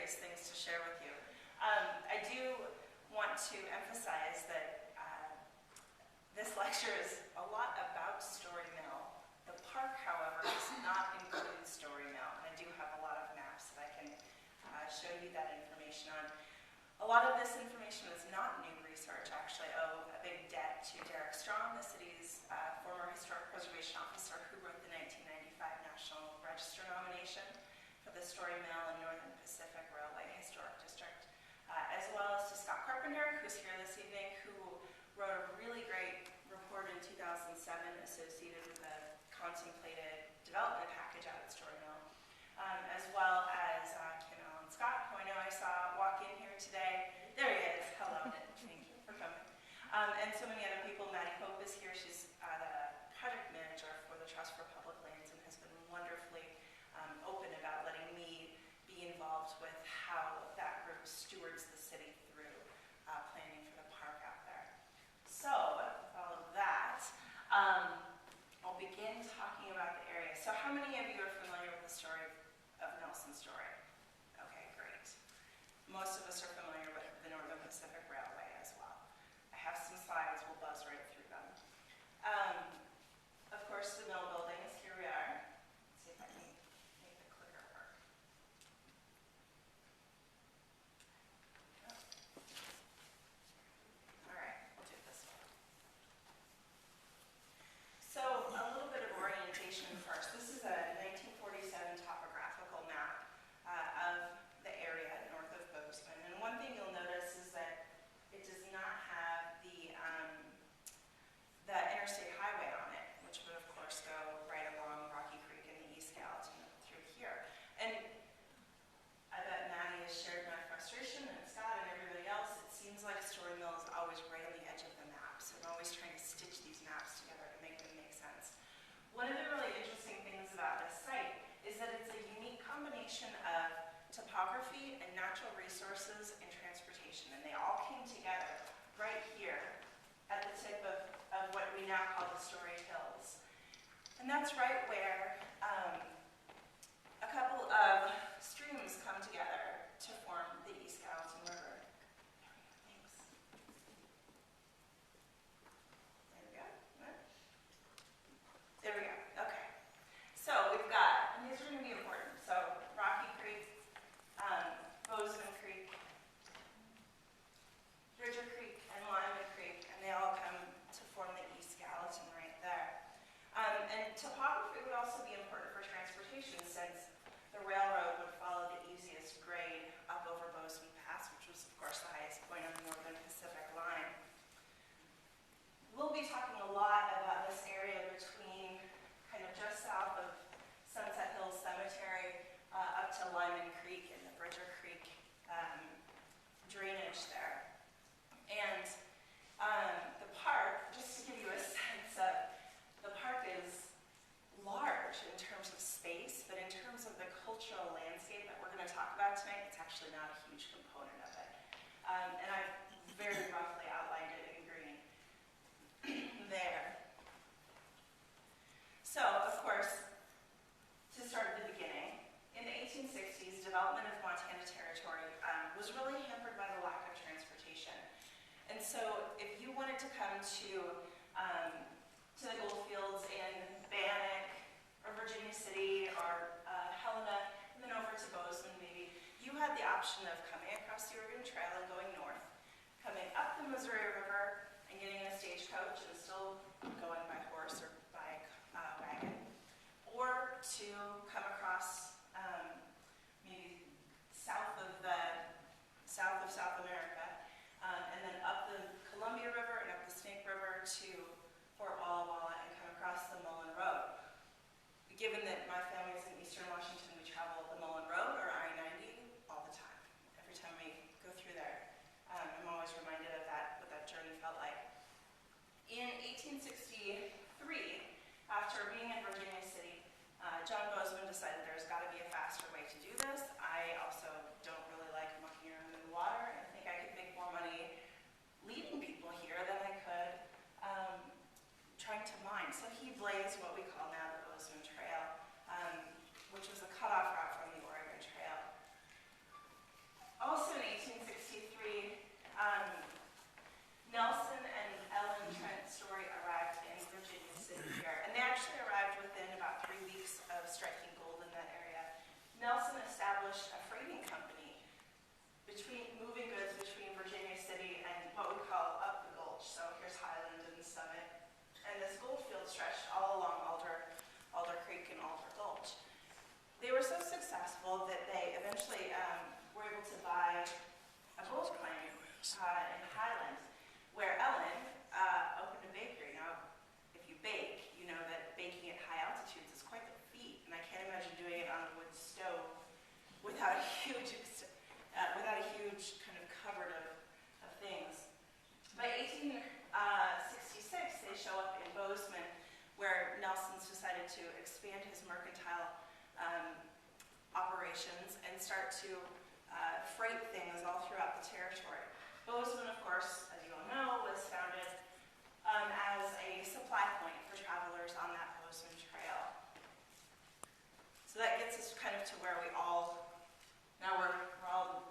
curious things to share with you. I do want to emphasize that this lecture is a lot about Story Mill. The park, however, does not include Story Mill, and I do have a lot of maps that I can show you that information on. A lot of this information is not new research. Actually, I owe a big debt to Derek Strong, the city's former historic preservation officer, who wrote the 1995 National Register nomination for the Story Mill and Northern Pacific Railway Historic District, as well as to Scott Carpenter, who's here this evening, who wrote a really great report in 2007 associated with the contemplated development package out at Story Mill, as well as Kim Allen Scott, who I know I saw walk in here today. There he is. Hello. Thank you for coming. And so many other people. Maddie Hope is here. She's the project manager for the Trust for Public Lands and has been wonderfully open about letting me be involved with how that group stewards the city through planning for the park out there. So, with all of that, I'll begin talking about the area. So how many of you are familiar with the story of Nelson's Story? Okay, great. Most of us are familiar with the Northern Pacific Railway as well. I have some slides, we'll buzz right through them. Of course, the mill buildings, here we are. Let's see if I can make the clicker work. All right, we'll do it this way. So, a little bit of orientation first. This is a 1947 topographical map of the area north of Bozeman. And one thing you'll notice is that it does not have the interstate highway on it, which would of course go right along Rocky Creek and the East Gallatin through here. And I bet Maddie has shared my frustration, and Scott and everybody else. It seems like Story Mill is always right on the edge of the map, so I'm always trying to stitch these maps together to make them make sense. One of the really interesting things about this site is that it's a unique combination of topography and natural resources and transportation, and they all came together right here at the tip of what we now call the Story Hills. And that's right where a couple of streams come together to form the East Gallatin River. Thanks. There we go. There we go. Okay. So we've got, and these are going to be important. So Rocky Creek, Bozeman Creek, Bridger Creek, and Lyman Creek, and they all come to form the East Gallatin right there. And topography would also be important for transportation, since the railroad would follow the easiest grade up over Bozeman Pass, which was, of course, the highest point on the Northern Pacific line. We'll be talking a lot about this area between kind of just south of Sunset Hills Cemetery up to Lyman Creek and the Bridger Creek drainage there. And the park, just to give you a sense of, the park is large in terms of space, but in terms of the cultural landscape that we're going to talk about tonight, it's actually not a huge component of it. And I've very roughly outlined it in green there. So, of course, to start at the beginning, in the 1860s, development of Montana Territory was really hampered by the lack of transportation. And so, if you wanted to come to the goldfields in Bannock, or Virginia City, or Helena, and then over to Bozeman maybe, you had the option of coming across the Oregon Trail and going north, coming up the Missouri River and getting in a stagecoach and still going by horse or by wagon, or to come across maybe south of South America, and then up the Columbia River and up the Snake River to Fort Walla Walla and come across the Mullen Road. Given that my family's in eastern Washington, we travel the Mullen Road, or I-90, all the time. Every time we go through there, I'm always reminded of that, what that journey felt like. In 1863, after being in Virginia City, John Bozeman decided there's got to be a faster way to do this. I also don't really like mucking around in the water, and I think I could make more money leading people here than I could trying to mine. So he blazed what we call now the Bozeman Trail, which was a cutoff route from the Oregon Trail. arrived within about 3 weeks of striking gold in that area, Nelson established a freighting company moving goods between Virginia City and what we call up the gulch. So here's Highland and Summit. And this gold field stretched all along Alder Creek and Alder Gulch. They were so successful that they eventually were able to buy a gold claim in Highland, where Ellen opened a bakery. Now, if you bake, you know that baking at high altitudes is quite the feat, and I can't imagine doing it on a wood stove without a huge kind of cupboard of things. By 1866, they show up in Bozeman, where Nelson's decided to expand his mercantile operations and start to freight things all throughout the territory. Bozeman, of course, as you all know, was founded as a supply point for travelers on that Bozeman Trail. So that gets us kind of to where we're all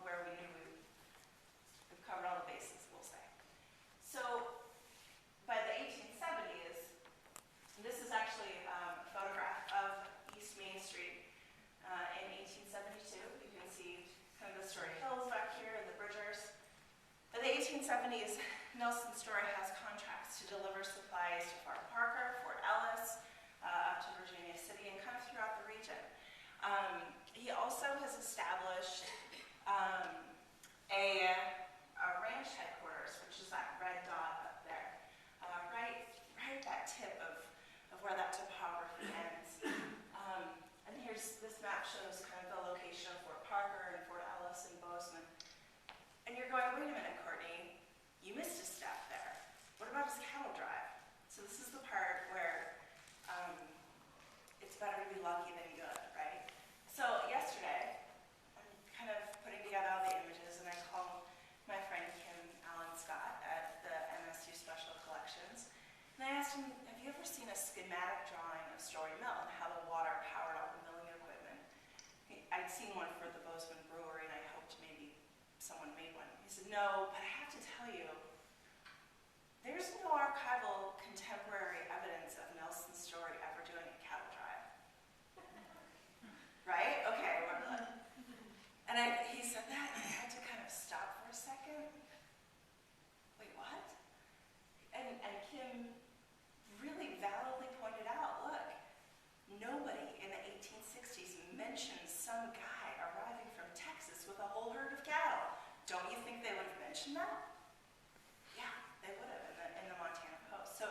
where we knew we've covered all the bases, we'll say. So by the 1870s, this is actually a photograph of East Main Street in 1872. You can see kind of the Story Hills back here and the Bridgers. By the 1870s, Nelson Story has contracts to deliver supplies to Fort Parker, Fort Ellis, up to Virginia City, and kind of throughout the region. He also has established a ranch headquarters, which is that red dot up there, right at that tip of where that topography ends. And this map shows kind of the location of Fort Parker and Fort Ellis and Bozeman. And you're going, wait a minute, Courtney, you missed a step there. What about his cattle drive? So this is the part where it's better to be lucky than good, right? So yesterday, I'm kind of putting together all the images, and I called my friend Kim Allen Scott at the MSU Special Collections, and I asked him, have you ever seen a schematic drawing of Story Mill and how the water powered all the milling equipment? I'd seen one for the Bozeman Brewery, and I hoped maybe someone made one. He said, no, but I have to tell you, there's no archival contemporary evidence of Nelson's Story ever doing a cattle drive. Right? Okay. And he said that, and I had to kind of stop for a second. Wait, what? And Kim really validly pointed out, look, nobody in the 1860s mentions some guy arriving from Texas with a whole herd of cattle. Don't you think they would have mentioned that? Yeah, they would have in the Montana Post. So,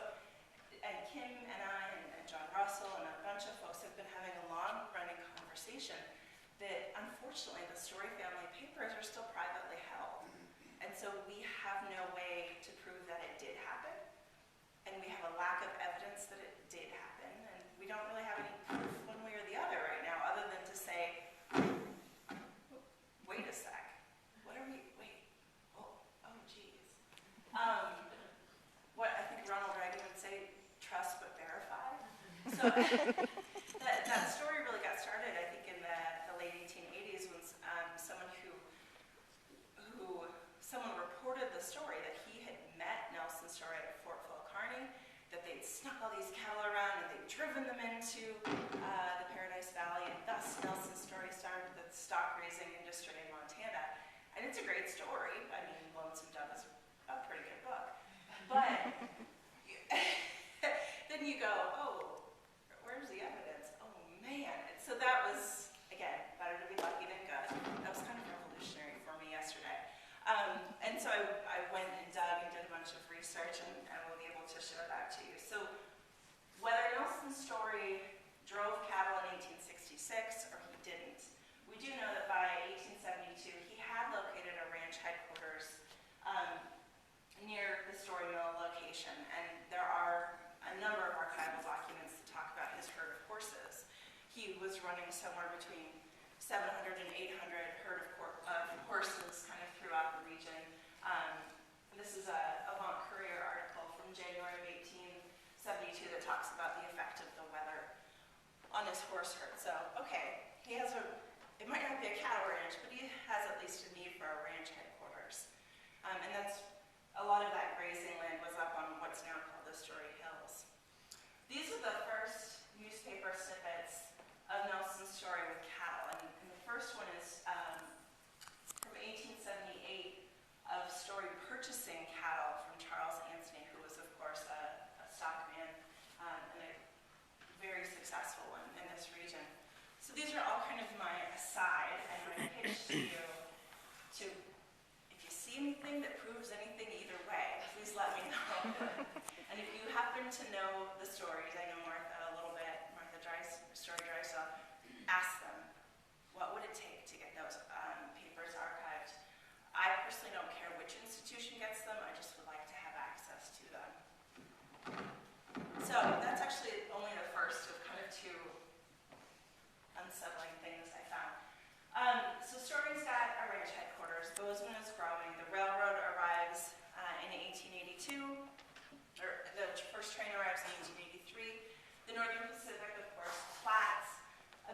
and Kim and I and John Russell and a bunch of folks have been having a long-running conversation that unfortunately the Story family papers are still privately held. And so we have no way to prove that it did happen. And we have a lack of evidence that it did happen. And we don't really have any proof one way or the other right now, other than to say, wait a sec. What I think Ronald Reagan would say, trust but verify. So that story really got started, I think, in the late 1880s when someone reported the story that he had met Nelson Story at Fort Phil Kearny, that they'd snuck all these cattle around and they'd driven them into the Paradise Valley, and thus Nelson Story started the stock raising industry in Montana. And it's a great story. I mean, Lonesome Dove is a pretty good book. But then you go, oh, where's the evidence? Oh, man. So that was, again, better to be lucky than good. That was kind of revolutionary for me yesterday. And so I went and dug and did a bunch of research, and we'll be able to share that to you. So whether Nelson's Story drove cattle in 1866 or he didn't, we do know that by 1872 he had located a ranch headquarters near the Story Mill location, and there are a number of archival documents that talk about his herd of horses. He was running somewhere between 700 and 800 herd of horses kind of throughout the region. This is a Avant Courier article from January of 1872 that talks about the effect of the weather on his horse herd. So, okay, he has it might not be a cattle ranch, but he has at least a need for a ranch headquarters. And that's, a lot of that grazing land was up on what's now called the Story Hills. These are the first use So these are all kind of my aside and my pitch to you to, if you see anything that proves anything either way, please let me know. And if you happen to know the stories, I know Martha a little bit, Martha Story Drysdale, ask them, what would it take to get those papers archived? I personally don't care which institution gets them, I just would like to have access to them. So that's actually only the first of kind of two unsettling things I found. So Story's got a ranch headquarters. Bozeman is growing. The railroad arrives in 1882, or the first train arrives in 1883. The Northern Pacific, of course, plats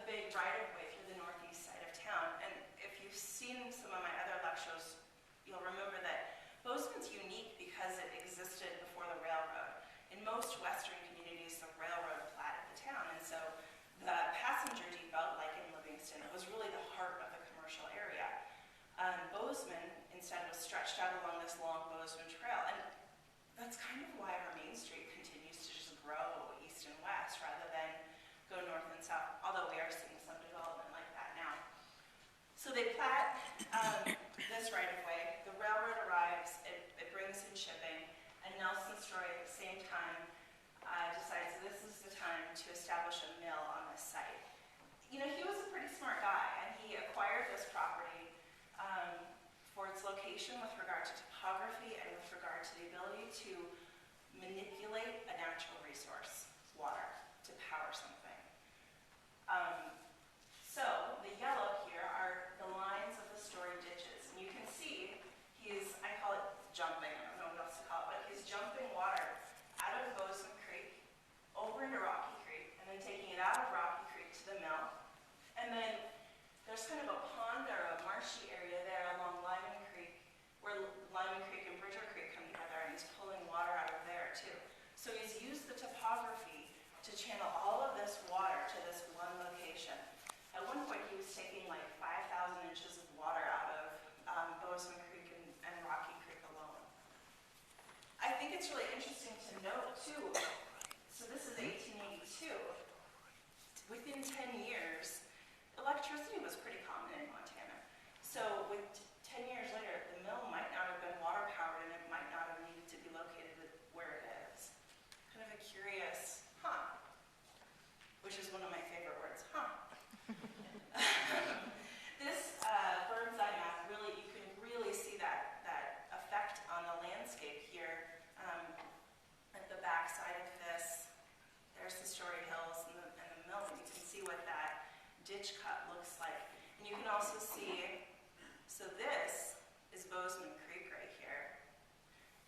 a big right-of-way through the northeast side of town. And if you've seen some of my other lectures, you'll remember that Bozeman's unique because it existed before the railroad. In most western communities, the railroad platted the town, and so the passenger depot, like in Livingston, it was really the heart of the commercial area. Bozeman, instead, was stretched out along this long Bozeman Trail, and that's kind of why our Main Street continues to just grow east and west rather than go north and south, although we are seeing some development like that now. So they plat this right-of-way, the railroad arrives, it brings in shipping, and Nelson Story at the same time decides this is the time to establish a mill on this site. You know, he was a pretty smart guy, and he acquired this property for its location with regard to topography and with regard to the ability to manipulate a natural resource, water, to power something. So the yellow here are the lines of the Story ditches, and you can see he's, I call it jumping, I don't know what else to call it, but he's jumping water out of Bozeman Creek over into Rocky Creek, and then taking it out of Rocky Creek to the mill. And then there's kind of a pond or a marshy area there along Lyman Creek, where Lyman Creek and Bridger Creek come together, and he's pulling water out of there too. So he's used the topography to channel all of this water to this one location. At one point he was taking like 5,000 inches of water out of Bozeman Creek and Rocky Creek alone. I think it's really interesting to note too, so this is 1882. Within 10 years, electricity was pretty common in Montana. So with 10 years later, the mill might not have been water powered and it might not have needed to be located where it is. Kind of a curious, which is one of my favorite words, This bird's eye map, really, you can really see that effect on the landscape here. At the back side of this, there's the Story Hills and the mill, and you can see what that ditch cut looks like. And you can also see, so this is Bozeman Creek right here,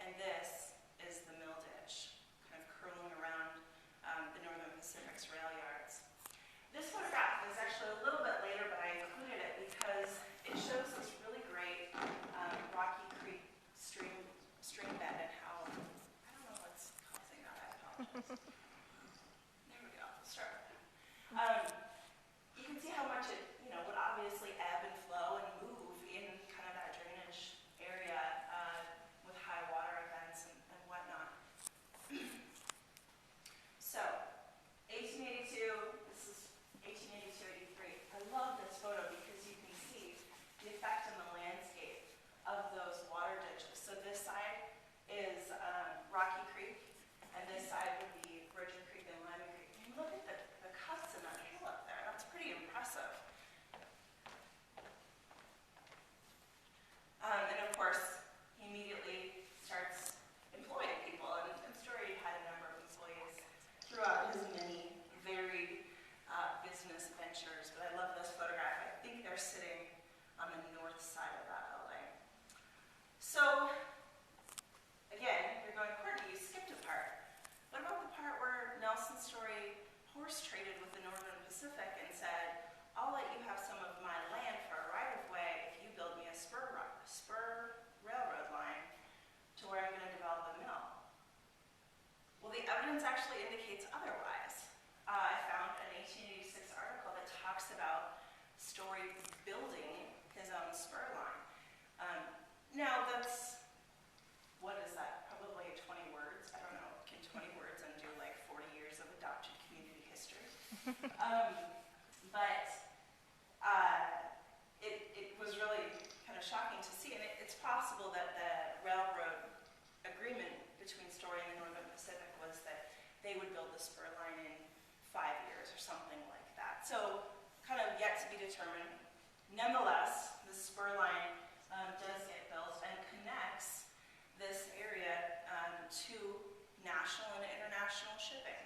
and this is the mill ditch, kind of curling around the Northern Pacific's rail yards. This photograph is actually a little bit later, but I included it because it shows this really great Rocky Creek stream bed and how, I don't know what's causing that, I apologize. There we go, let's start with that. You can see how much it, would obviously ebb and flow and move in kind of that drainage area with high water events and whatnot. So, 1882, this is 1882-83. I love this photo because you can see the effect on the landscape of those water ditches. So this side is Rocky Creek, and this side would be Bridger Creek and Lyman Creek. And look at the cuts in that hill up there. That's pretty impressive. And of course, he immediately starts employing people, and Story had a number of employees throughout his many varied business ventures, but I love this photograph. I think they're sitting on the north side of that building. So, again, you're going, Courtney, you skipped a part. What about the part where Nelson Story horse traded with the Northern Pacific and said, I'll let you have some of my land for a right-of-way if you build me a spur railroad line to where I'm going to develop a mill? Well, the evidence actually indicates otherwise. I found an 1886 article that talks about Story building his own spur line. Now that's, what is that, probably 20 words? I don't know, can 20 words undo like 40 years of adopted community history? But they would build the spur line in 5 years or something like that. So kind of yet to be determined. Nonetheless, the spur line does get built and connects this area to national and international shipping.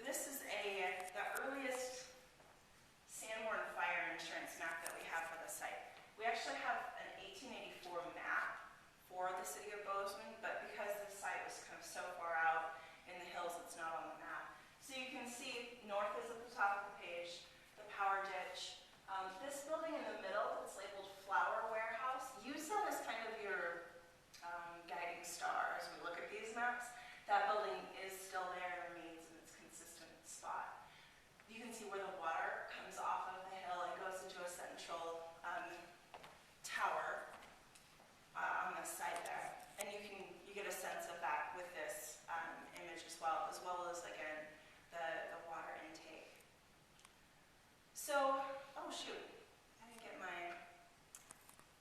This is the earliest Sanborn fire insurance map that we have for the site. We actually have an 1884 map for the city of Bozeman, but because the site was kind of so far out in the hills, it's not on the map. So you can see north is at the top of the page, the power ditch. This building in the middle that's labeled Flower Warehouse, use that as kind of your guiding star as we look at these maps. That building is still there and remains in its consistent spot. You can see where the water comes off of the hill and goes into a central tower on the side there. And you get a sense of that with this image as well as again the water intake. So, oh shoot, I didn't get my,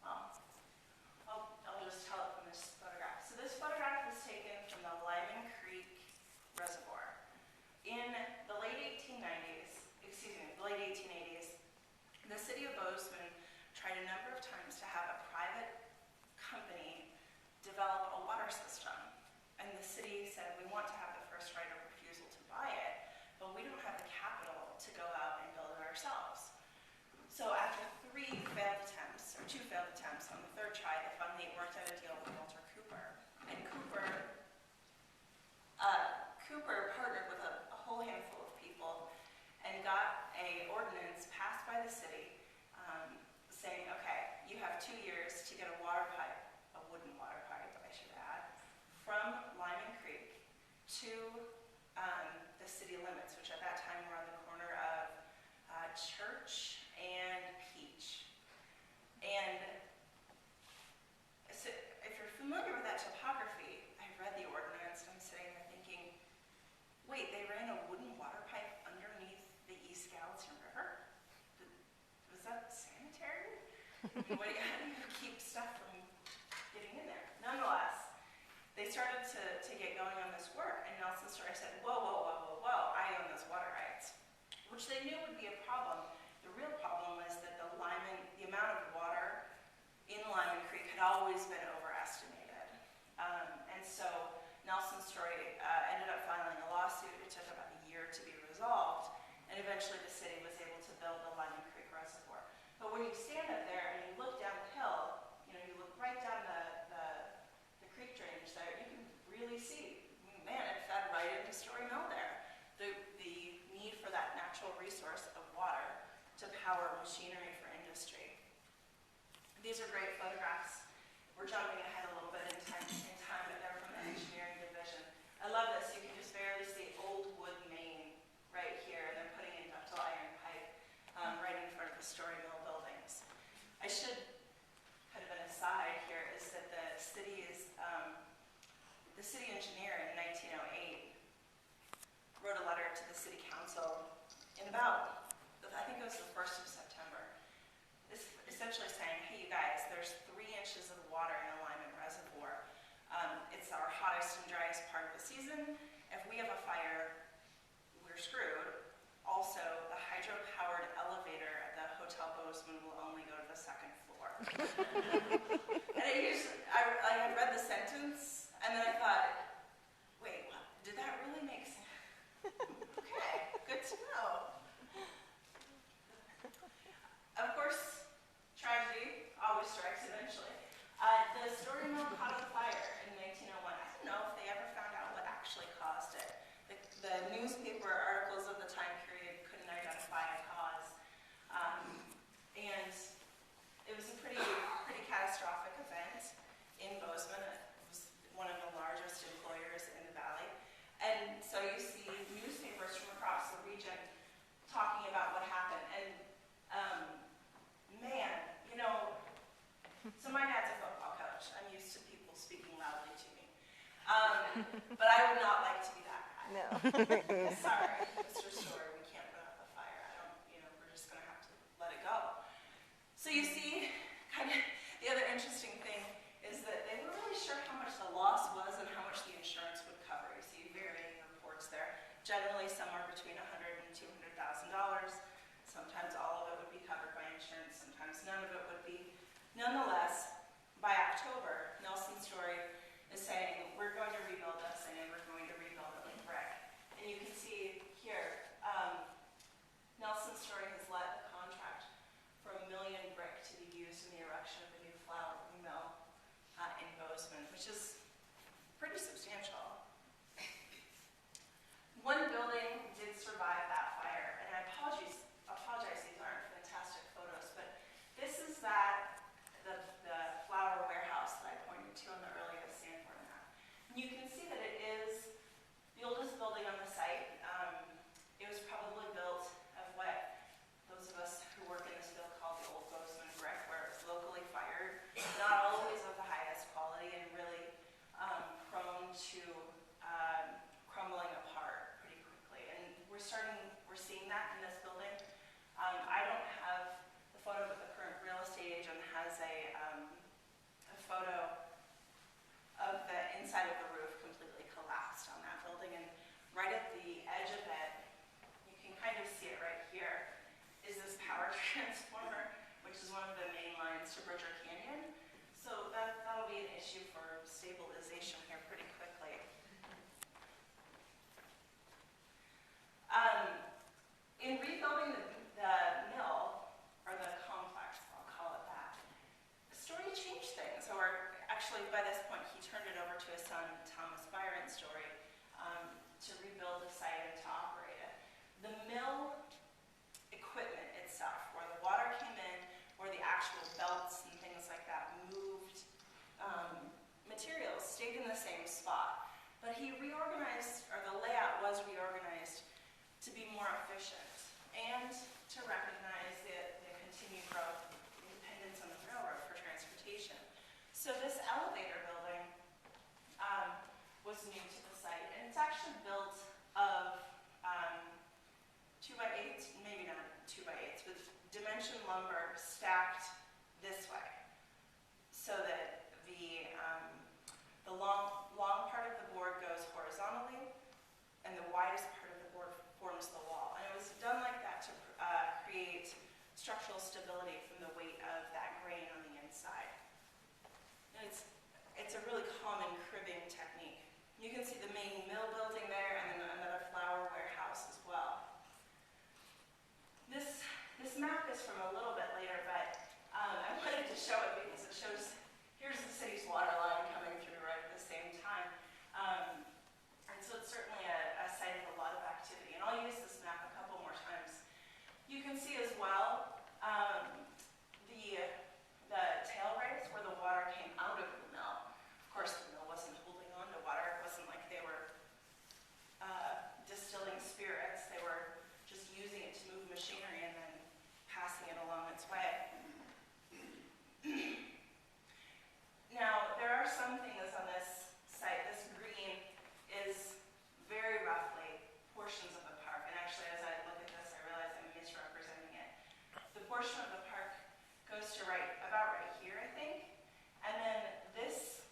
well, I'll just tell it from this photograph. So this photograph was taken from the Lyman Creek Reservoir. In the late 1880s, the city of Bozeman tried a number of times to have a private company develop a water system. And the city said, we want to have the first right of refusal to buy it, but we don't have the capital to go out and build it ourselves. So after two failed attempts, on the third try, they finally worked out a deal with Walter Cooper. And Cooper partnered with a whole handful of people and got an ordinance passed by the city saying, okay, you have 2 years to get a water pipe, a wooden water pipe, I should add, from Lyman Creek to the city limits, which at that time were on the corner of Church and Peach. And so if you're familiar with that topography, I read the ordinance and I'm sitting there thinking, wait, they ran a wooden water pipe underneath the East Gallatin River? Was that sanitary? How do you keep stuff from getting in there? Nonetheless, they started to get going on this work, and Nelson Story said, whoa, I own those water rights, which they knew would be a problem. The real problem was that the amount of water in Lyman Creek had always been overestimated. And so Nelson Story ended up filing a lawsuit. It took about a year to be resolved, and eventually the city was able to build the Lyman Creek Reservoir. But when you stand up there and you look down the hill, you look right down the creek drainage there, you can really see, man, it fed right into Story Mill there. The need for that natural resource of water to power machinery for industry. These are great photographs. We're jumping ahead a little bit in time, but they're from the engineering division. I love this. You can just barely see old wood main right here, and they're putting in ductile iron pipe right in front of the Story Mill buildings. I should, kind of an aside here, is that the city engineer in 1908 wrote a letter to the city council in about, I think it was the 1st of September, essentially saying, hey, you guys, there's 3 inches of water in the Lyman Reservoir. It's our hottest and driest part of the season. If we have a fire, we're screwed. Also, the hydro-powered elevator at the Hotel Bozeman will only go to the 2nd floor. And I read the sentence, and then I thought, wait, what? Did that really make sense? Okay, good to know. Of course, tragedy always strikes eventually. The Story Mill caught on fire in 1901. I don't know if they ever found out what actually caused it. The newspaper articles of the time period couldn't identify a cause. And it was a pretty catastrophic event in Bozeman. It was one of the largest employers in the valley. And so you see newspapers from across the region talking about what happened. And man, so my dad's a football coach. I'm used to people speaking loudly to me. But I would not like to be that guy. No. Sorry, Mr. Story, we can't put out the fire. We're just going to have to let it go. So you see, kind of, the other interesting thing is that they were really sure how much the loss was and how much the insurance would somewhere between $100,000 and $200,000. Sometimes all of it would be covered by insurance, sometimes none of it would be. Nonetheless, by October, Nelson Story is saying, we're going to rebuild this thing and we're going to rebuild it like brick. And you can see here, Nelson Story has let a contract for 1 million brick to be used in the erection of a new flour mill in Bozeman, which is pretty substantial. One building did survive that fire, and I apologize, these aren't fantastic photos, but this is the flour warehouse that I pointed to on the earlier Sanborn map. And you can see that it is the oldest building on the site. It was probably built of what those of us who work in this field call the old Bozeman brick, where it's locally fired, not always of the highest quality, and really prone to crumbling apart pretty quickly. And we're seeing that in this building. I don't have the photo, but the current real estate agent has a photo of the inside of the roof completely collapsed on that building. And right at the edge of it, you can kind of see it right here, is this power transformer, which is one of the main lines to Bridger Canyon. So that'll be an issue for stabilization here pretty quickly. In rebuilding the mill, or the complex, I'll call it that, Story changed things, or actually by this point he turned it over to his son, Thomas Byron Story, to rebuild the site and to operate it. The mill equipment itself, where the water came in, where the actual belts and things like that moved, materials stayed in the same spot. But he reorganized, or the layout was reorganized to be more efficient and to recognize the continued growth and dependence on the railroad for transportation. So this elevator building was new to the site, and it's actually built of 2x8s, maybe not 2x8s, but dimension lumber stacked this way, so that the long part of the board goes horizontally, and the widest part of the board forms the wall. And it was done like that to create structural stability from the weight of that grain on the inside. And it's a really common cribbing technique. You can see the main mill building there, and then another flour warehouse as well. This map is from a little bit later, but I wanted to show it because it shows, here's the city's water line coming through right at the same time. And so it's certainly a site of a lot of activity. And I'll use this map a couple more times. You can see as well the tail race where the water came out of the mill. Of course, the mill wasn't holding on to water. It wasn't like they were distilling spirits. They were just using it to move machinery and then passing it along its way. Now, there are some things on this site. This green is very roughly portions of the park. And actually, as I look at this, I realize I'm misrepresenting it. The portion of the park goes to about right here, I think. And then this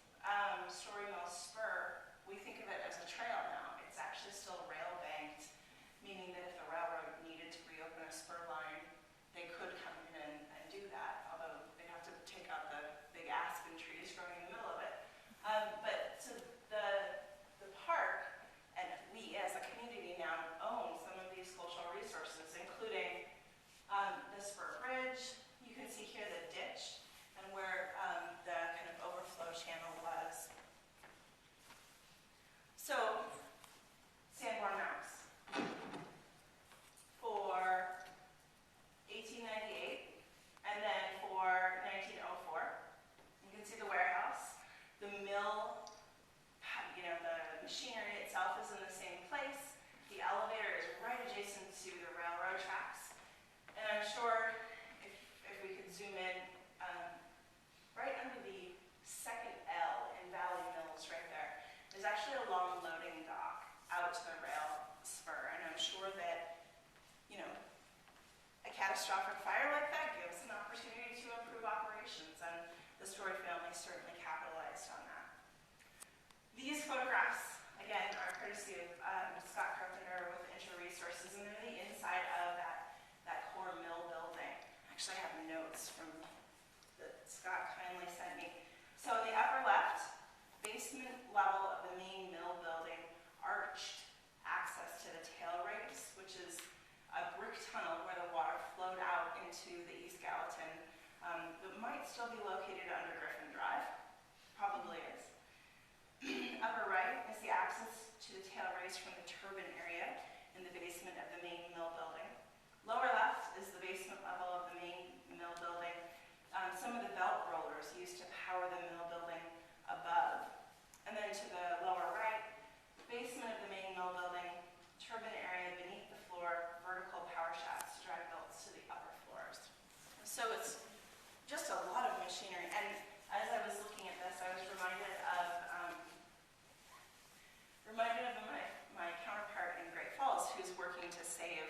Story Mill spur, we think of it as a trail now. It's actually still rail banked, meaning that if the railroad needed to reopen a spur line, they could come in and do that, although they'd have to take out the big aspen trees growing in the middle of it. But so the park, and we as a community now own some of these cultural resources, including the spur bridge. You can see here the ditch and where the kind of overflow channel was. So, Sanborn maps for 1898 and then for 1904. You can see the warehouse, the mill, the machinery itself is in the same place. The elevator is right adjacent to the railroad tracks. And I'm sure if we could zoom in, right under the second L in Valley Mills right there, there's actually a long loading dock out to the rail spur. And I'm sure that, a catastrophic fire like that gives an opportunity to improve operations, and the Story family certainly capitalized on that. These photographs, again, are courtesy of Scott Carpenter with Intra Resources. still be located under Griffin Drive. Probably is. Upper right is the access to the tail race from the turbine area in the basement of the main mill building. Lower left is the basement level of the main mill building. Some of the belt rollers used to power the mill building above. And then to the lower right, basement of the main mill building, turbine area beneath the floor, vertical power shafts to drive belts to the upper floors. So it's just a lot of machinery. And as I was looking at this, I was reminded of my counterpart in Great Falls, who's working to save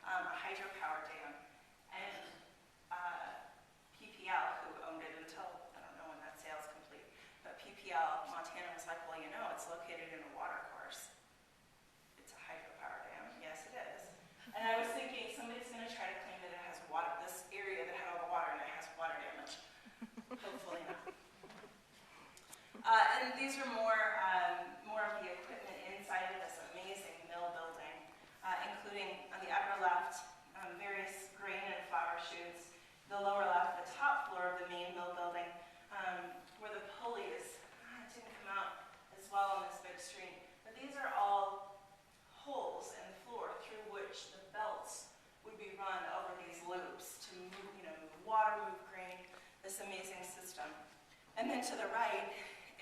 a hydropower dam. And PPL, who owned it until, I don't know when that sale's complete, but PPL Montana was like, well, you know, it's located in a water course. It's a hydropower dam. Yes, it is. And I was thinking, somebody's going to try to claim that it has water, this area that had all the water and it has water damage. Hopefully not. And these are more of the equipment inside of this amazing mill building, including on the upper left, various grain and flower chutes. The lower left, the top floor of the main mill building, where the pulleys, it didn't come out as well on this big screen, but these are all holes in the floor through which the belts would be run over these loops to move, move water, move grain, this amazing system. And then to the right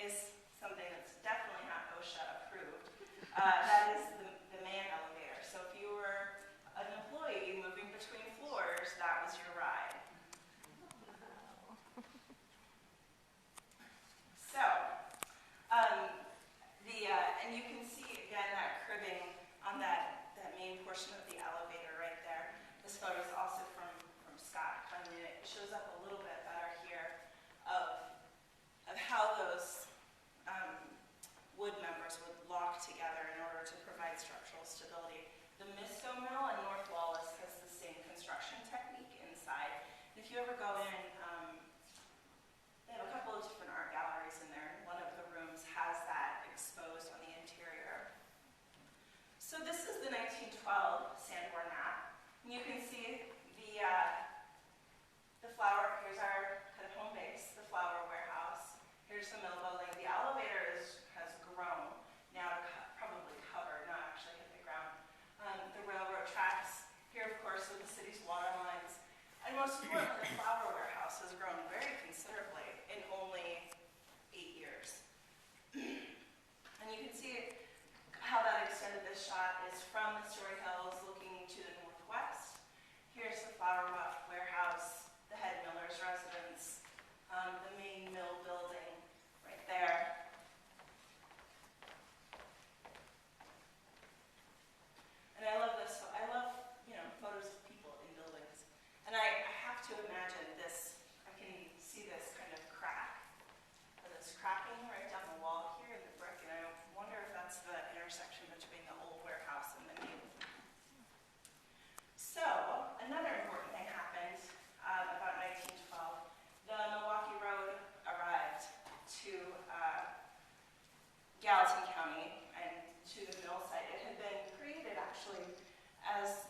is something that's definitely not OSHA approved. That is the man elevator. So if you were an employee moving between floors, that was your ride. So, and you can see again that cribbing on that main portion of the elevator right there. This photo is also from Scott. I mean, it shows up a little bit better here of how those wood members would lock together in order to provide structural stability. The Misto mill in North Wallace has the same construction technique inside. And if you ever go in, they have a couple of different art galleries in there. One of the rooms has that exposed on the interior. So this is the 1912 Sanborn map. And you can see the flour. Here's our kind of home base, the flour warehouse. Here's the mill building. The elevator has grown now to probably cover, not actually hit the ground. The railroad tracks. Here, of course, are the city's water lines. And most importantly, the flour warehouse has grown very considerably in only 8 years. And you can see how that extended this shot is from the Story Hills looking to the northwest. Here's the flour warehouse, the head miller's residence, the main mill building right there. And I love this. I love, photos of people in buildings. And I have to imagine this. I can see this kind of crack, or this cracking right down the wall here in the brick, and I wonder if that's the intersection between the old warehouse and the new. So, another important thing happened about 1912. The Milwaukee Road arrived to Gallatin County and to the mill site. It had been created actually as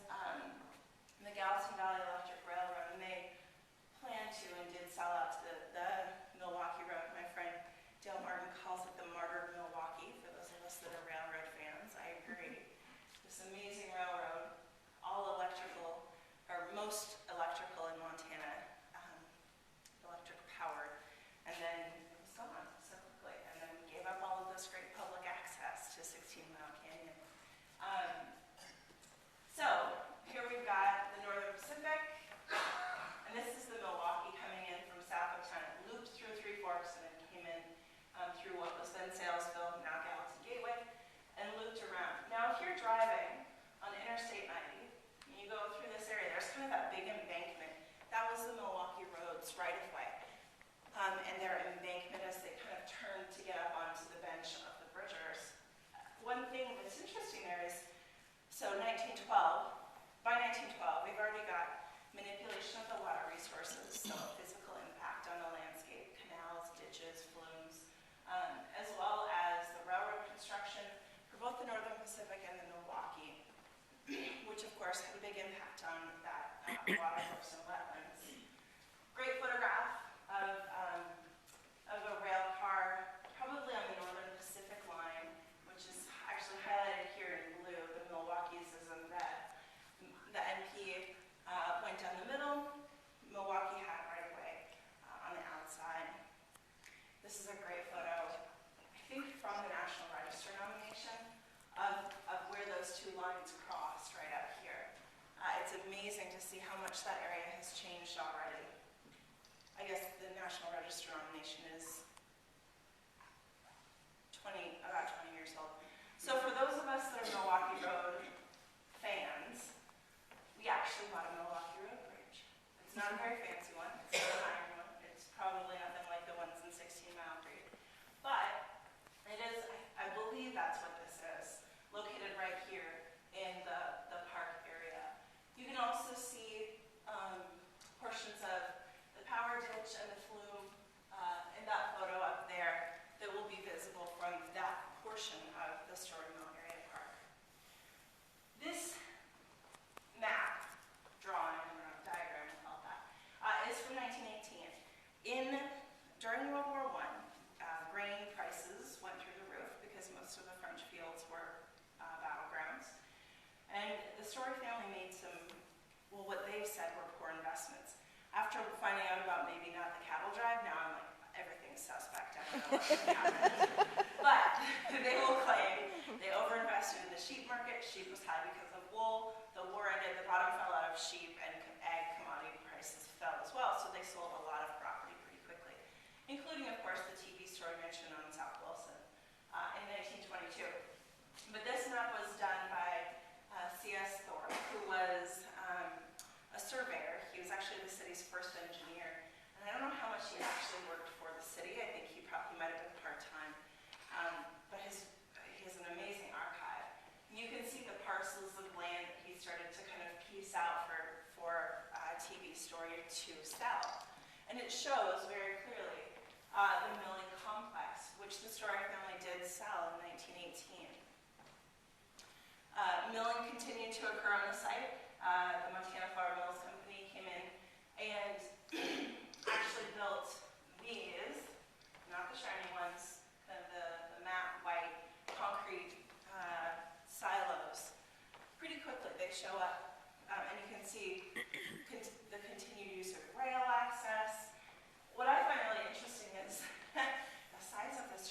the Gallatin Valley Electric Railroad, and they planned to and did sell out to the Milwaukee Road. My friend Dale Martin calls it the Martyred Milwaukee, for those of us that are railroad fans. I agree. This amazing railroad, all electrical, or most electrical in Montana, electric powered, and then it was gone so quickly, and then we gave up all of this great public access to 16 Mile Canyon. So here we've got the Northern Pacific, and this is the Milwaukee coming in from south of town. It looped through Three Forks and then came in through what was then Salesville, now Gallatin Gateway, and looped around. Now if you're driving on Interstate 90, and you go through this area, there's kind of that big embankment. That was the Milwaukee Road's right-of-way. And their embankment as they kind of turned to get up onto the bench of the bridgers. One thing that's interesting there is, so by 1912, we've already got manipulation of the water resources, so physical impact on the landscape, canals, ditches, flumes, as well as the railroad construction for both the Northern Pacific and the Milwaukee, which of course had a big impact on that water course and wetlands. Great photograph of amazing to see how much that area has changed already. I guess the National Register nomination is about 20 years old. So for those of us that are Milwaukee Road fans, we actually bought a Milwaukee Road bridge. It's not a very fancy one. It's not an iron one. It's probably nothing like the ones in 16 Mile Creek. But it is, I believe that's what this is, located right here in the park area. You can also see portions of the power ditch and the flume in that photo up there that will be visible from that portion of the Story Mill Area Park. This map, drawing, or diagram, we'll call it that, is from 1918. During World War I, grain prices went through the roof because most of the French fields were battlegrounds. And the Story family made some, well, what they've said were poor investments. After finding out about maybe not the cattle drive, now I'm like, everything's suspect. I don't know what happened. But they will claim they overinvested in the sheep market. Sheep was high because of wool. The war ended, the bottom fell out of sheep, and ag commodity prices fell as well. So they sold a lot of property pretty quickly, including, of course, the TV Story Mansion on South Wilson in 1922. But this map was done by C.S. Thorpe, who was a surveyor. He was actually the city's first engineer. And I don't know how much he actually worked for the city. I think he might have been part-time. But he has an amazing archive. And you can see the parcels of land that he started to kind of piece out for TV Story to sell. And it shows very clearly the milling complex, which the Story family did sell in 1918. Milling continued to occur on the site. The Montana Flour Mills Company came in and actually built these, not the shiny ones, the matte white concrete silos. Pretty quickly they show up, and you can see the continued use of rail access. What I find really interesting is the size of this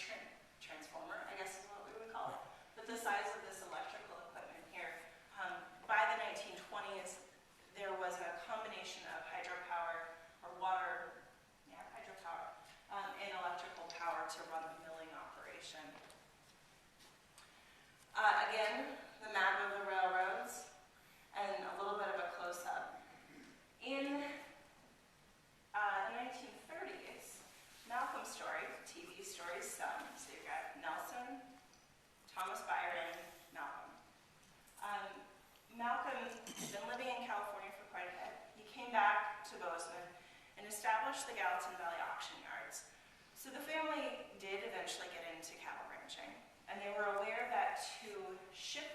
transformer, I guess is what we would call it, but the size of this electrical equipment here. By the 1920s, there was a combination of hydropower or water, hydropower, and electrical power to run the milling operation. Again, the map of the railroads and a little bit of a close-up. In the 1930s, Malcolm Story, TV Story's son, so you've got Nelson, Thomas Byron, Malcolm. Malcolm had been living in California for quite a bit. He came back to Bozeman and established the Gallatin Valley auction yards. So the family did eventually get into cattle ranching, and they were aware that to ship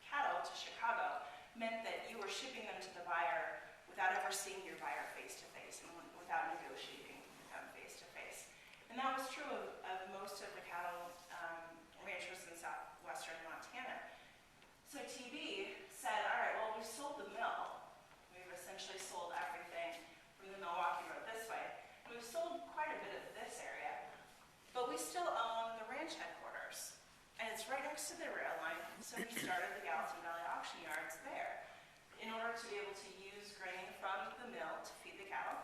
cattle to Chicago meant that you were shipping them to the buyer without ever seeing your buyer face to face and without negotiating with them face to face. And that was true of most of the cattle ranchers in southwestern Montana. So TB said, all right, well, we've sold the mill. We've essentially sold everything from the Milwaukee Road this way. And we've sold quite a bit of this area, but we still own the ranch headquarters. And it's right next to the rail line, so we started the Gallatin Valley auction yards there in order to be able to use grain from the mill to feed the cattle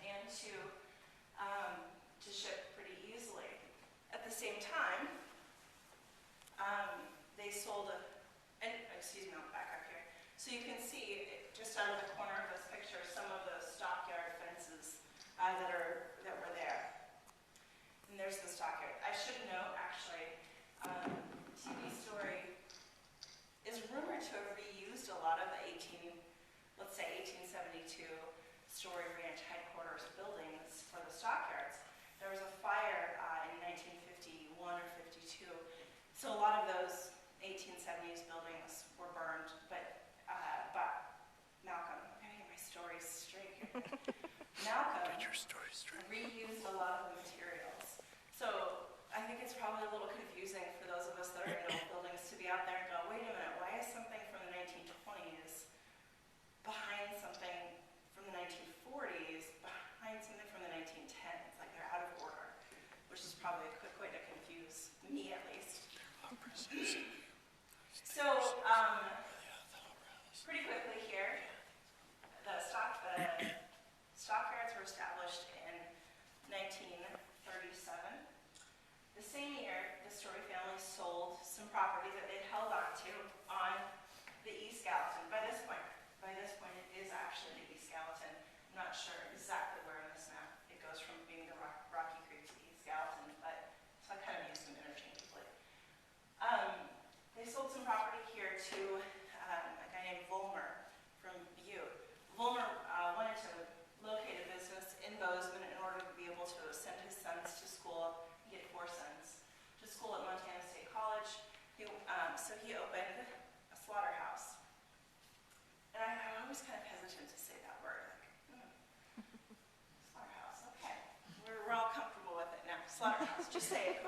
and to ship pretty easily. At the same time, they sold excuse me, I'll back up here. So you can see, just out of the corner of this picture, some of the stockyard fences that were there. And there's the stockyard. I should note, actually, TV Story is rumored to have reused a lot of the 1872 Story Ranch headquarters buildings for the stockyards. There was a fire in 1951 or 52, so a lot of those 1870s buildings were burned, but Malcolm, I'm gonna get my stories straight here. Malcolm reused a lot of the materials. So I think it's probably a little confusing for those of us that are in old buildings to be out there and go, wait a minute, why is something from the 1920s behind something from the 1940s behind something from the 1910s? Like they're out of order, which is probably a quick way to confuse me at least. So, pretty quickly here, to a guy named Volmer from Butte. Volmer wanted to locate a business in Bozeman in order to be able to send his sons to school. He had 4 sons to school at Montana State College. So he opened a slaughterhouse. And I'm always kind of hesitant to say that word. Like, slaughterhouse, okay. We're all comfortable with it now. Slaughterhouse, just say it.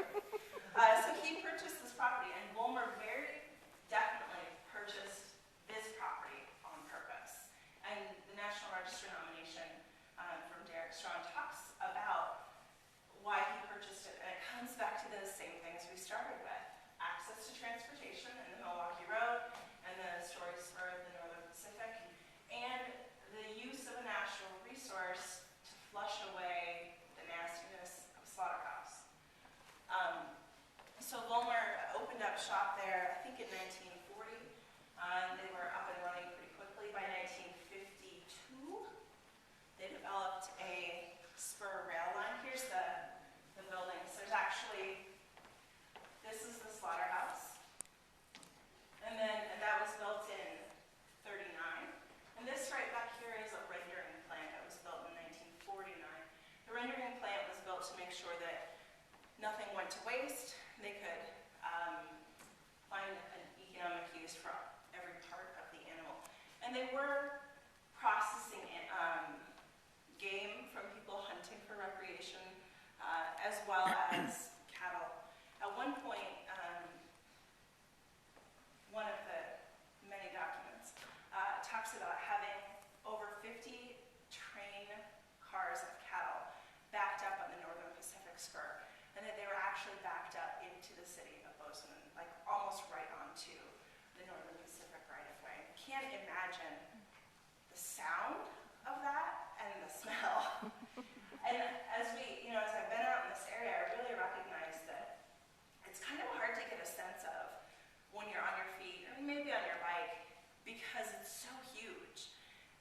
So he purchased this property, and Volmer very definitely purchased this property on purpose. And the National Register nomination from Derek Strong talks about why he purchased it, and it comes back to the same things we started with. Access to transportation in the Milwaukee Road and the Story Spur of the Northern Pacific, and the use of a natural resource to flush away the nastiness of slaughterhouse. So Volmer opened up shop there, I think in 1940. They were up and running pretty quickly. By 1952, they developed a spur rail line. Here's the building. So there's actually, this is the slaughterhouse. And that was built in 39. And this right back here is a rendering plant that was built in 1949. The rendering plant was built to make sure that nothing went to waste. They could find an economic use for every part of the animal. And they were processing game from people hunting for recreation, as well as cattle. At one point, one of the many documents talks about having over 50 train cars of cattle backed up on the Northern Pacific Spur, and that they were actually backed up into the city of Bozeman, like almost right onto the Northern Pacific right-of-way. Can't imagine the sound of that and the smell. And as I've been out in this area, I really recognize that it's kind of hard to get a sense of when you're on your feet, or maybe on your bike, because it's so huge.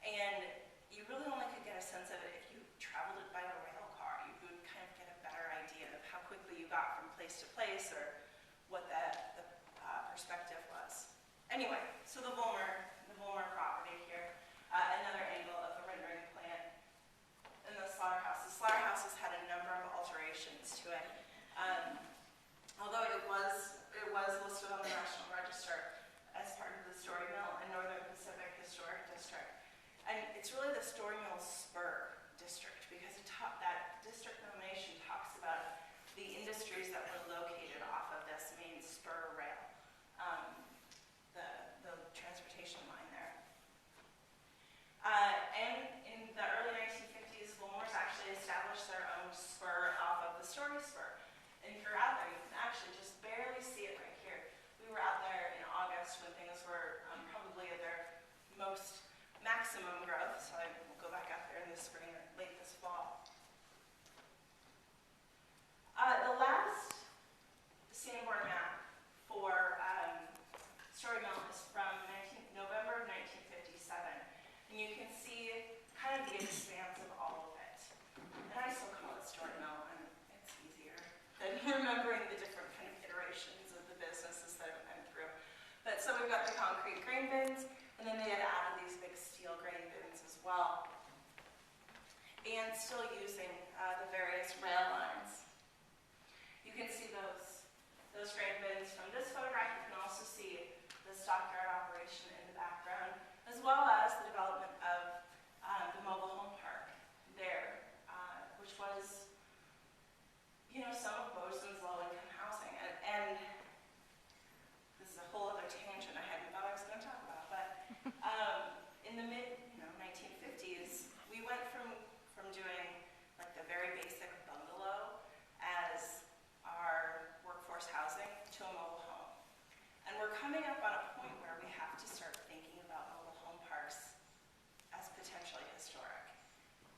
And you really only could get a sense of it if you traveled it by a rail car. You would kind of get a better idea of how quickly you got from place to place, or what the perspective was. Anyway, so the Volmer property here, another angle of the rendering plant, and the slaughterhouse. The slaughterhouse has had a number of alterations to it. Although it was listed on the National Register as part of the Story Mill and Northern Pacific Historic District. And it's really the Story Mill Spur District, because that district nomination talks about the industries that were located off of this main spur rail, the transportation line there. And in the early 1950s, Volmer's actually established their own spur off of the Story Spur. And if you're out there, you can actually just barely see it right here. We were out there in August when things were probably at their most maximum growth, so I will go back out there in the spring or late this fall. The last Sanborn map for Story Mill is from November of 1957, and you can see kind of the expanse of all of it. And I still call it Story Mill, and it's easier than remembering the different kind of iterations of the businesses that I've been through. But so we've got the concrete grain bins, and then they had added these big steel grain bins as well, and still using the various rail lines. You can see those grain bins from this photograph. You can also see the stockyard operation in the background, as well as the development of the mobile home park there, which was, some of Bozeman's low-income housing. And this is a whole other tangent I hadn't thought I was going to talk about, but in the mid-1950s, we went from doing like the very basic bungalow as our workforce housing to a mobile home. And we're coming up on a point where we have to start thinking about mobile home parks as potentially historic.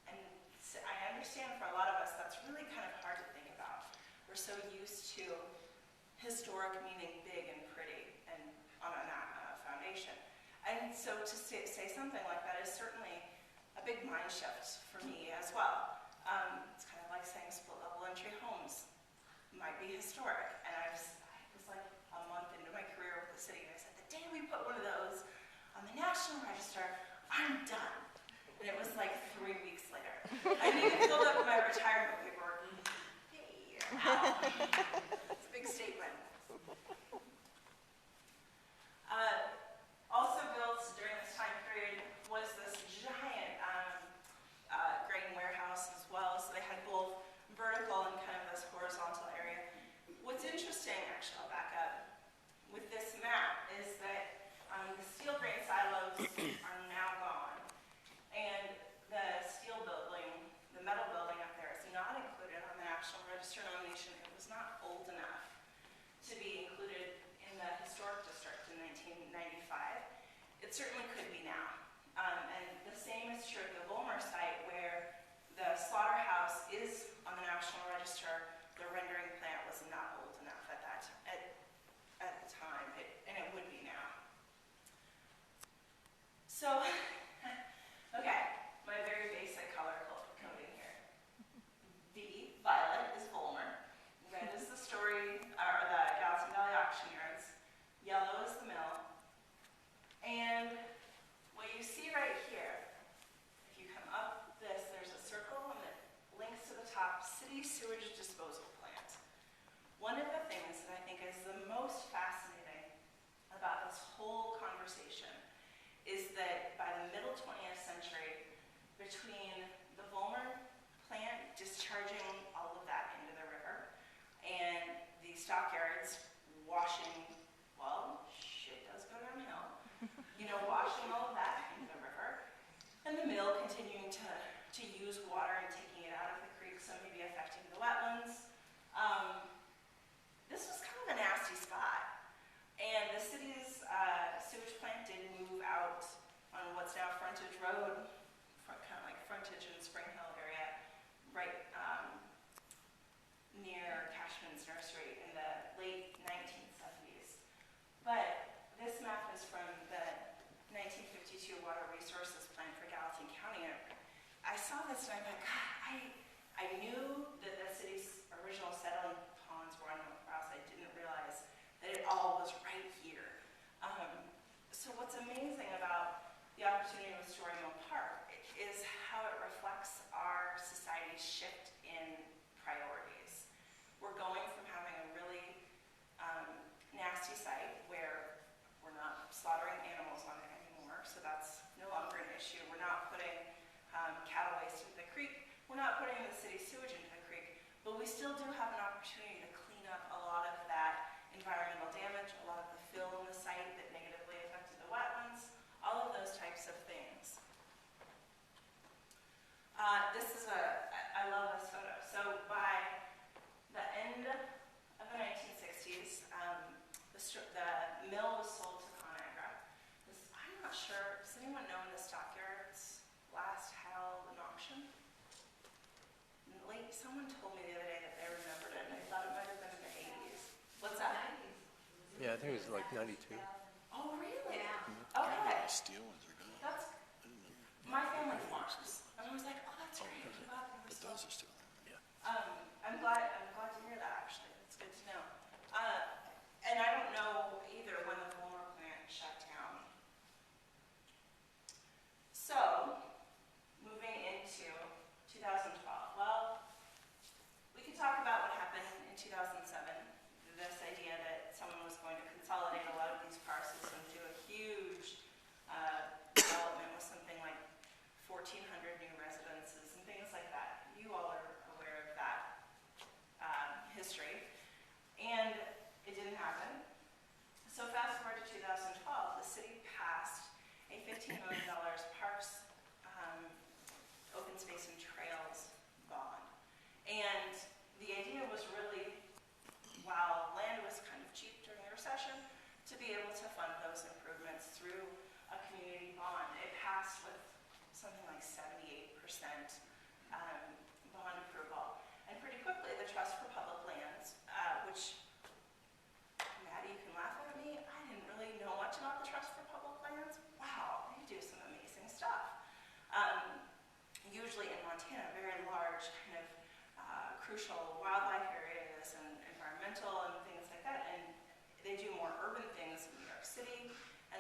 And so I understand for a lot of us that's really kind of hard to think about. We're so used to historic meaning big and pretty and on a foundation. And so to say something like that is certainly a big mind shift for me as well. It's kind of like saying split-level entry homes might be historic. And I was like a month into my career with the city, and I said, the day we put one of those on the National Register, I'm done. And it was like 3 weeks later. I even filled up my retirement paperwork. Hey, wow. It's a big statement. Also built during this time period was this giant grain warehouse as well. So they had both vertical and kind of this horizontal area. What's interesting, actually, I'll back up, with this map is that the steel grain silos are now gone. And the steel building, the metal building up there is not included on the National Register nomination. It was not old enough to be included in the historic district in 1995. It certainly could be now. And the same is true at the Volmer site, where the slaughterhouse is on the National Register. The rendering plant was not old enough at the time, and it would be now. So, okay, my very basic color coding here. Violet is Volmer, red is the story, or the Gallatin Valley Auction Yards, yellow is the mill, and what you see right here, if you come up this, there's a circle and it links to the top, city sewage disposal plant. One of the things that I think is the most fascinating about this whole conversation is that by the middle 20th century, between the Volmer plant discharging all of that into the river and the stockyards washing, well, shit does go downhill, washing all of that into the river, and the mill continuing to use water and taking it out of the creek, so maybe affecting the wetlands. This was kind of a nasty spot. And the city's sewage plant did move out on what's now Frontage Road, kind of like Frontage and Spring Hill area, right near Cashman's Nursery in the late 1970s. But this map is from the 1952 Water Resources Plan for Gallatin County. And I saw this and I thought, God, I knew that the city's original settling ponds were on North Rouse. I didn't realize that it all was right here. So what's amazing about the opportunity with Story Mill Park is how it reflects our society's shift in priorities. We're going from having a really nasty site where we're not slaughtering animals on it anymore, so that's no longer an issue. We're not putting cattle waste into the creek. We're not putting the city's sewage into the creek, but we still do have an opportunity to clean up a lot of that environmental damage, a lot of the fill in the site that negatively affected the wetlands, all of those types of things. I love this photo. So by the end of the 1960s, the mill was sold to ConAgra. I'm not sure, does anyone know when the stockyards last held an auction? Someone told me the other day that they remembered it, and I thought it might have been in the 80s. What's that? Yeah, I think it was like 92. Oh, really? Yeah. Okay. The steel ones are gone. That's, my family farms. And I was like, oh, that's great. I'm glad they were But sold. those are still there. I'm glad to hear that, actually. It's good to know. And I don't know either when the Volmer plant shut down. So, moving into 2012. Well, we could talk about what happened in 2007. This idea that someone was going to consolidate a lot of these parcels and do a huge development with something like 1,400 new residences and things like that. You all are aware of that history. And it didn't happen. So fast forward to 2012, the city passed a $15 million parks, open space and trails bond. And the idea was really, while land was kind of cheap during the recession, to be able to fund those improvements through a community bond. It passed with something like 78% bond approval. And pretty quickly, the Trust for Public Lands, which, Maddie, you can laugh at me, I didn't really know much about the Trust for Public Lands. Wow, they do some amazing stuff. Usually in Montana, very large kind of crucial wildlife areas and environmental and things like that. And they do more urban things in New York City and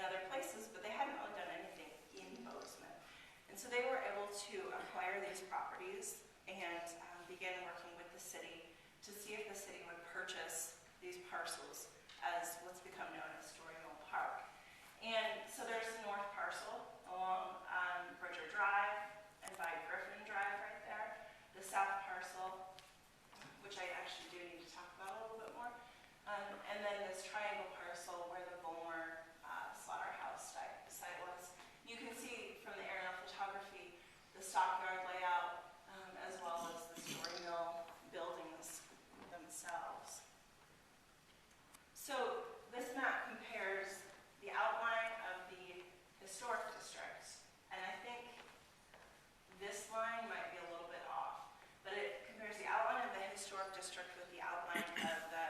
district with the outline of the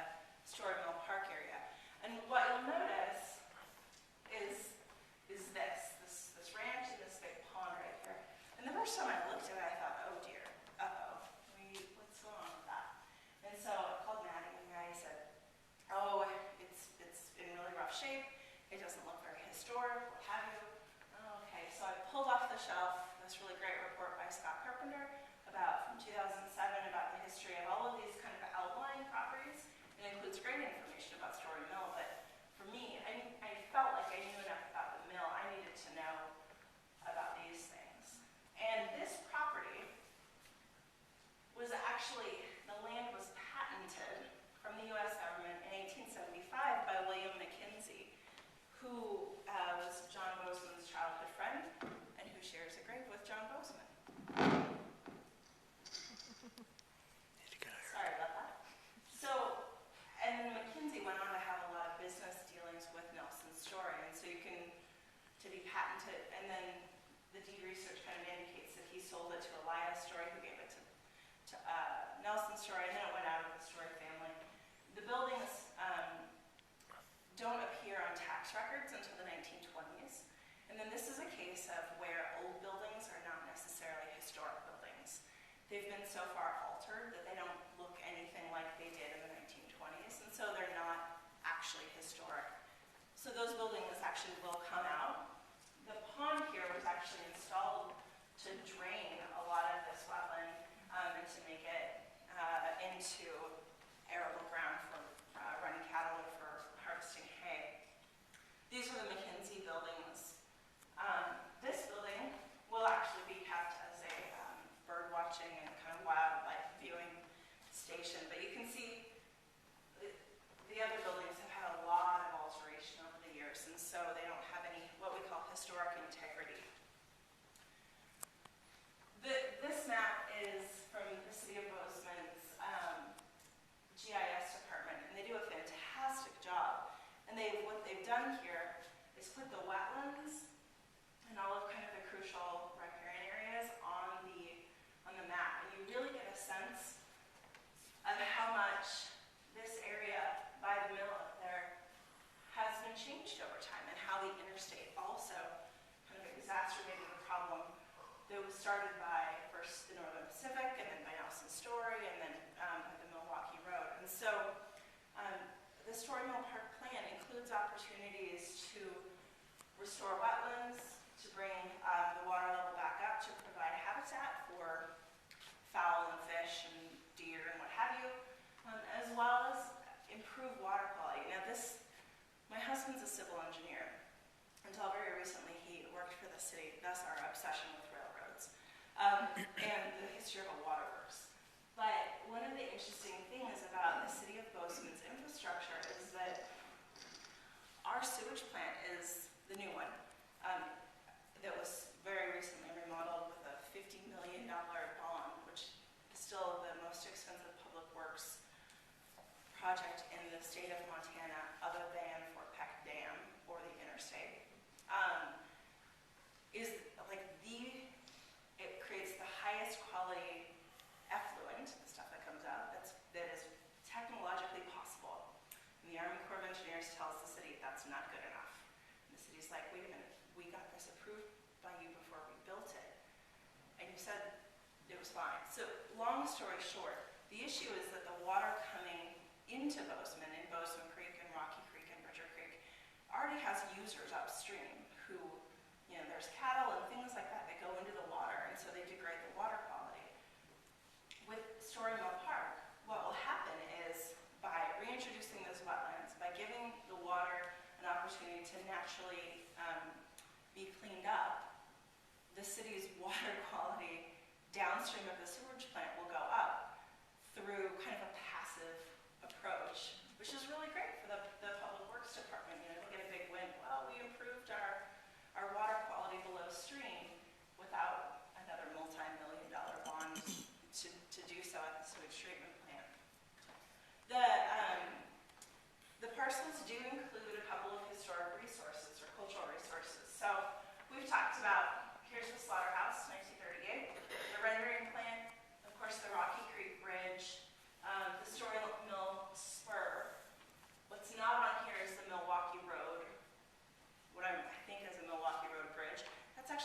Story Mill Park area. And what you'll notice is this ranch and this big pond right here. And the first time I looked at it, I thought, oh dear, what's going on with that? And so I called Maddie, and Maddie said, oh, it's in really rough shape. It doesn't look very historic, what have you. Oh, okay, so I pulled off the shelf this really great report by Scott Carpenter from 2007 about the history of all of these kind of outlying properties. It includes great information about Story Mill, but for me, I felt like I knew enough about the mill. I needed to know about these things. And this property was actually, the land was patented from the U.S. government in 1875 by William McKenzie, who was John Bozeman's childhood friend and who shares a grave with John Bozeman. Sorry about that. So, and then McKenzie went on to have a lot of business dealings with Nelson Story, and so you can, to be patented, and then the deed research kind of indicates that he sold it to Elias Story, who gave it to Nelson Story, and then it went out of the Story family. The buildings don't appear on tax records until the 1920s, and then this is a case of where old buildings are not necessarily historic buildings. They've been so far altered that they don't look anything like they did in the 1920s, and so they're not actually historic. So those buildings actually will come out. The pond here was actually installed to drain a lot of this wetland and to make it into arable ground for running cattle or for harvesting hay. These are the McKenzie buildings. This building will actually be kept as a bird watching and kind of wildlife viewing station, but you can see the other buildings have had a lot of alteration over the years, and so they don't have any what we call historic integrity. This map is from the City of Bozeman's GIS department, and they do a fantastic job. And what they've done here is put the wetlands and all of kind of the crucial riparian areas on the map, and you really get a sense of how much this area by the mill up there has been changed over time, and how the interstate also kind of exacerbated the problem that was started by first the Northern Pacific, and then by Nelson Story, and then the Milwaukee Road. And so the Story Mill Park Plan includes opportunities to restore wetlands, to bring the water level back up, to provide habitat for fowl and fish and deer and what have you, as well as improve water quality. Now my husband's a civil engineer. Until very recently he worked for the city, thus our obsession with railroads and the history of a waterworks. But one of the interesting things about the City of Bozeman's infrastructure is that our sewage plant is the new one that was very recently remodeled with a $50 million bond, which is still the most expensive public works project in the state of Montana, other than Fort Peck Dam or the interstate. It creates the highest quality effluent, the stuff that comes out, that is technologically possible. And the Army Corps of Engineers tells the city that's not good enough. And the city's like, wait a minute, we got this approved by you before we built it. And you said it was fine. So long story short, the issue is that the water coming into Bozeman, in Bozeman Creek and Rocky Creek and Bridger Creek, already has users upstream who, there's cattle and things like that go into the water, and so they degrade the water quality. With Story Mill Park, what will happen is by reintroducing those wetlands, by giving the water an opportunity to naturally be cleaned up, the city's water quality downstream of the sewage plant will go up through kind of a passive approach, which is really great for the Public Works Department. They'll get a big win. Well, we improved our water quality below stream without another multi-million-dollar bond to do so at the sewage treatment plant. The parcels do include a couple of historic resources or cultural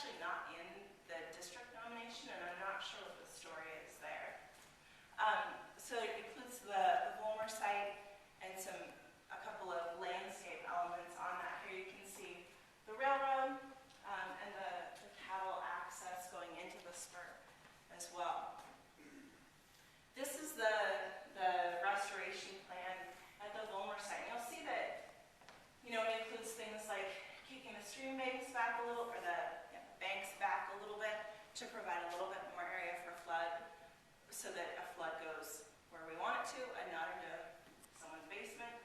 actually not in the district nomination, and I'm not sure what the story is there. So it includes the Volmer site and a couple of landscape elements on that. Here you can see the railroad and the cattle access going into the spur as well. This is the restoration plan at the Volmer site. And you'll see that, it includes things like kicking the stream banks back a little, or the banks back a little bit to provide a little bit more area for flood, so that a flood goes where we want it to and not into someone's basement,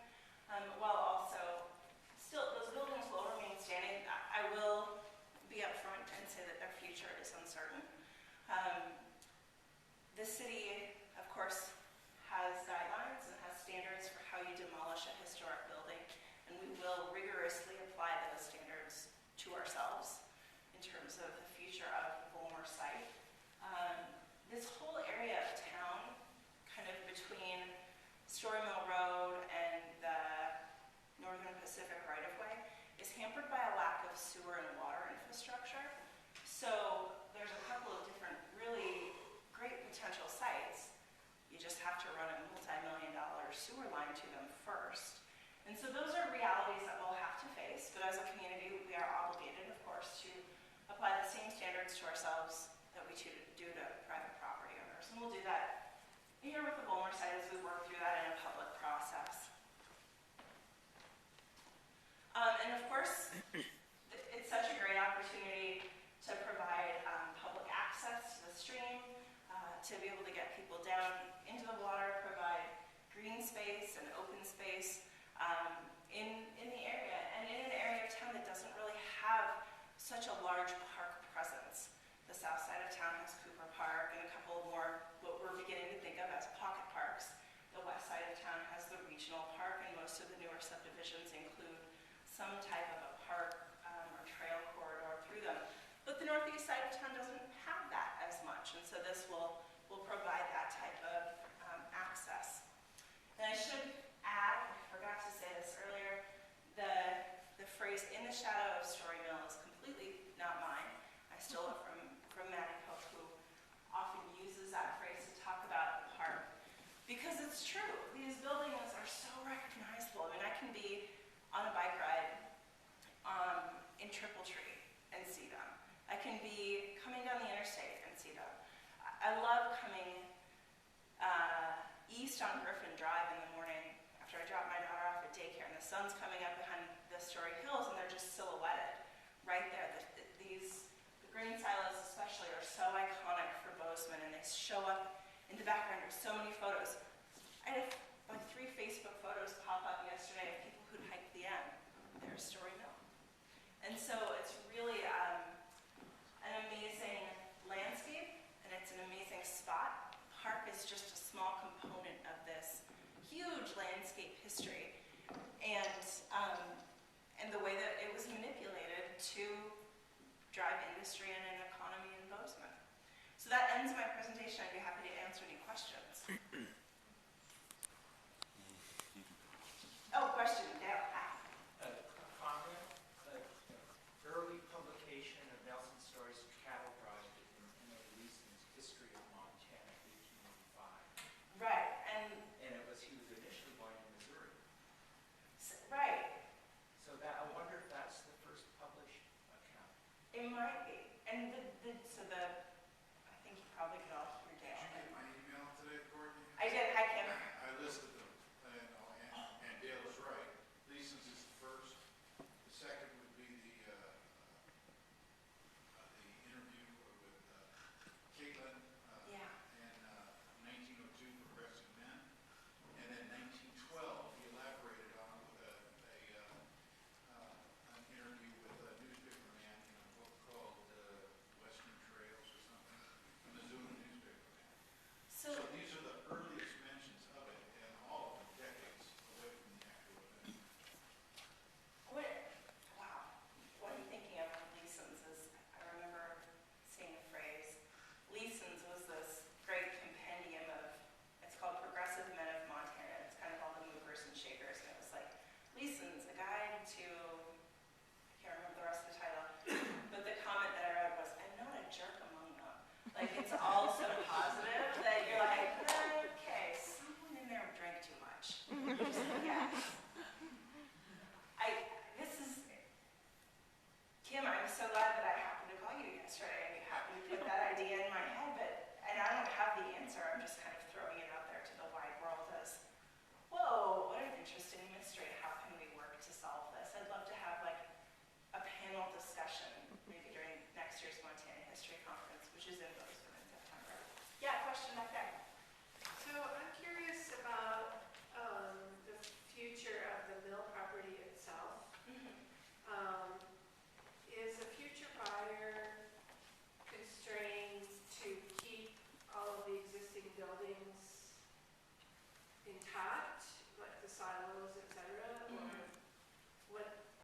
while also still those buildings will remain standing. I will be upfront and say that their future is uncertain. The city, of course, has guidelines and has standards for how you demolish a historic building, and we will rigorously apply those standards to ourselves in terms of the future of the Volmer site. This whole area of town, kind of between Story Mill Road and the Northern Pacific right-of-way, is hampered by a lack of sewer and water infrastructure. So there's a couple of different really great potential sites. You just have to run a multi-million-dollar sewer line to them first. And so those are realities that we'll have to face, but as a community, we are obligated, of course, to apply the same standards to ourselves that we do to private property owners. And we'll do that here with the Volmer site as we work through that in a public process. And of course, it's such a great opportunity to provide public access to the stream, to be able to get people down into the water, provide green space and open space in the area, and in an area of town that doesn't really have such a large park presence. The south side of town has Cooper Park and a couple more what we're beginning to think of as pocket parks. The west side of town has the regional park, and most of the newer subdivisions include some type of a park or trail corridor through them. But the northeast side of town doesn't have that as much, and so this will provide that type of access. And I should add, I forgot to say this earlier, the phrase "in the shadow of Story Mill" is completely not mine. I stole it from Maddie Pope, who often uses that phrase to talk about the park. Because it's true, these buildings are so recognizable. I mean, I can be on a bike ride in Triple Tree and see them. I can be coming down the interstate and see them. I love coming east on Griffin Drive in the morning after I drop my daughter off at daycare, and the sun's coming up behind the Story Hills, and they're just silhouetted right there. The green silos especially are so iconic for Bozeman, and they show up in the background of so many photos. I had like 3 Facebook photos pop up yesterday of people who'd hiked the end. There's Story Mill. And so it's really an amazing landscape, and it's an amazing spot. The park is just a small component of this huge landscape history, and the way that it was manipulated to drive industry and an economy in Bozeman. So that ends my presentation. I'd be happy to answer any questions. Oh, question, Dale. Comment, early publication of Nelson Story's cattle drive in Emily Leeson's History of Montana, 1885. Right, and And he was initially going to Missouri. right, So that, I wonder if that's the first published account. it might be. And the